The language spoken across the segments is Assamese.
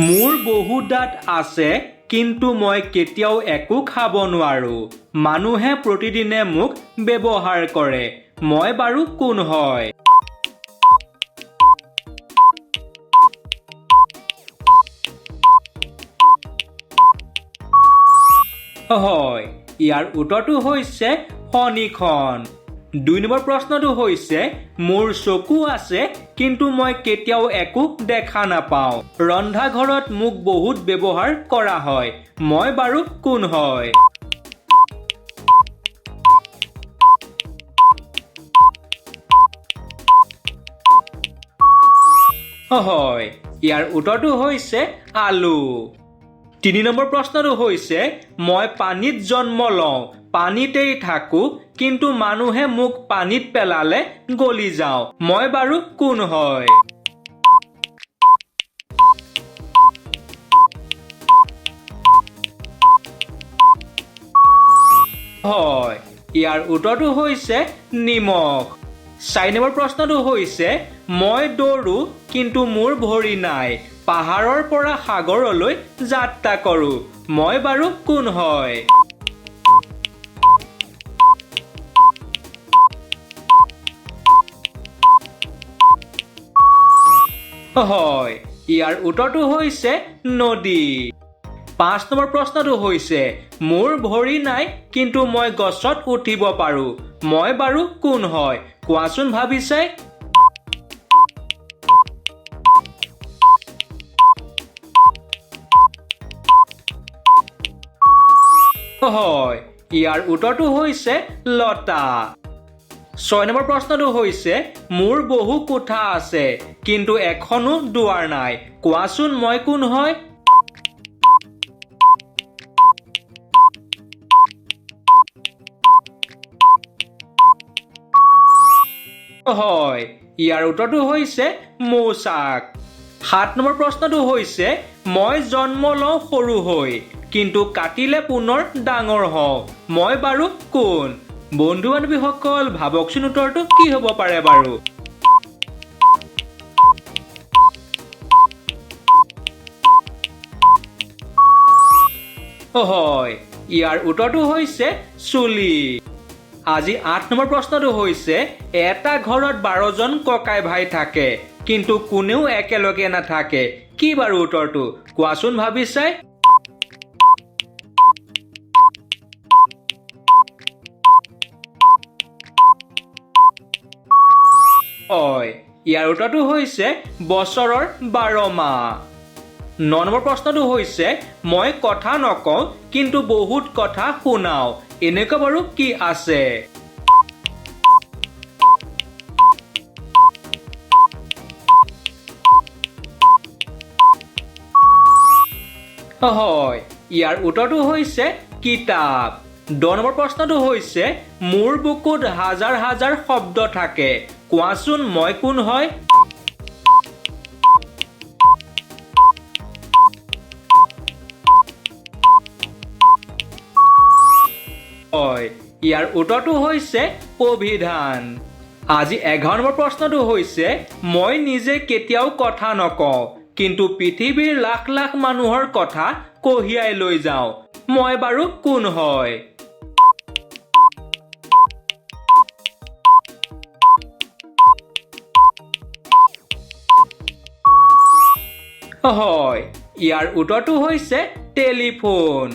মোৰ বহু দাঁত আছে কিন্তু মই কেতিয়াও একো খাব নোৱাৰো মানুহে প্ৰতিদিনে মোক ব্যৱহাৰ কৰে মই বাৰু কোন হয় হয় ইয়াৰ উত্তৰটো হৈছে শনিখন 2 নম্বৰ প্ৰশ্নটো হৈছে মোৰ চকু আছে কিন্তু মই কেতিয়াও একো দেখা নাপাওঁ ৰন্ধা ঘৰত মোক বহুত ব্যৱহাৰ কৰা হয় মই বাৰু কোন হয় হয় ইয়াৰ উত্তৰটো হৈছে আলু 3 নম্বৰ প্ৰশ্নটো হৈছে মই পানীত জন্ম লওঁ পানীতেই থাকো কিন্তু মানুহে মোক পানীত পেলালে গলি যাওঁ মই বাৰু কোন হয় হয় ইয়াৰ উত্তৰটো হৈছে নিমখ 4 নম্বৰ প্ৰশ্নটো হৈছে মই দৌৰো কিন্তু মোৰ ভৰি নাই পাহাৰৰ পৰা সাগৰলৈ যাত্ৰা কৰো মই বাৰু কোন হয় হয় ইয়াৰ উত্তৰটো হৈছে নদী 5 নম্বৰ প্ৰশ্নটো হৈছে মোৰ ভৰি নাই কিন্তু মই গছত উঠিব পাৰো মই বাৰু কোন হয় কোৱাচোন ভাবিছে হয় ইয়াৰ উত্তৰটো হৈছে লতা 6 নম্বৰ প্ৰশ্নটো হৈছে মোৰ বহু কোঠা আছে কিন্তু এখনো দুৱাৰ নাই কোৱাচোন মই কোন হয় হয় ইয়াৰ উত্তৰটো হৈছে মৌচাক 7 নম্বৰ প্ৰশ্নটো হৈছে মই জন্ম লওঁ সৰু হৈ কিন্তু কাটিলে পুনৰ ডাঙৰ হওঁ মই বাৰু কোন বন্ধু বান্ধৱীসকল ভাবকচোন উত্তৰটো কি হ'ব পাৰে বাৰু হয় ইয়াৰ উত্তৰটো হৈছে চুলি আজি 8 নম্বৰ প্ৰশ্নটো হৈছে এটা ঘৰত 12 জন ককাই ভাই থাকে কিন্তু কোনেও একেলগে নাথাকে কি বাৰু উত্তৰটো কোৱাচোন ভাবিছে হয় ইয়াৰ উত্তৰটো হৈছে বছৰৰ 12 মাহ 9 নম্বৰ প্ৰশ্নটো হৈছে মই কথা নকওঁ কিন্তু বহুত কথা শুনাও এনেকুৱা বাৰু কি আছে হয় ইয়াৰ উত্তৰটো হৈছে কিতাপ 10 নম্বৰ প্ৰশ্নটো হৈছে মোৰ বুকুত হাজাৰ হাজাৰ শব্দ থাকে কোৱাচোন মই কোন হয় হয় ইয়াৰ উত্তৰটো হৈছে অভিধান আজি 11 নম্বৰ প্ৰশ্নটো হৈছে মই নিজে কেতিয়াও কথা নকওঁ কিন্তু পৃথিৱীৰ লাখ লাখ মানুহৰ কথা কঢ়িয়াই লৈ যাওঁ মই বাৰু কোন হয় হয় ইয়াৰ উত্তৰটো হৈছে টেলিফোন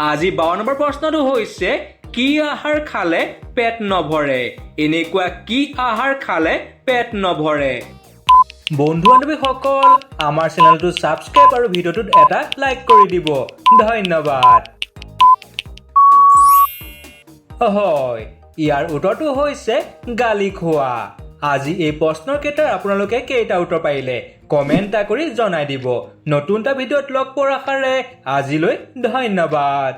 আজি 52 নম্বৰ প্ৰশ্নটো হৈছে কি আহাৰ খালে পেট নভৰে এনেকুৱা কি আহাৰ খালে পেট নভৰে বন্ধু বান্ধৱীসকল আমাৰ চেনেলটো সাবস্ক্ৰাইব আৰু ভিডিঅ'টোত এটা লাইক কৰি দিব ধন্যবাদ হয় ইয়াৰ উত্তৰটো হৈছে গালি খোৱা আজি এই প্ৰশ্নৰ কেইটাৰ আপোনালোকে কেইটা উত্তৰ পাৰিলে কমেন্ট কৰি জনাই দিব নতুন এটা ভিডিঅ'ত লগ পোৱাৰ আশাৰে আজিলৈ ধন্যবাদ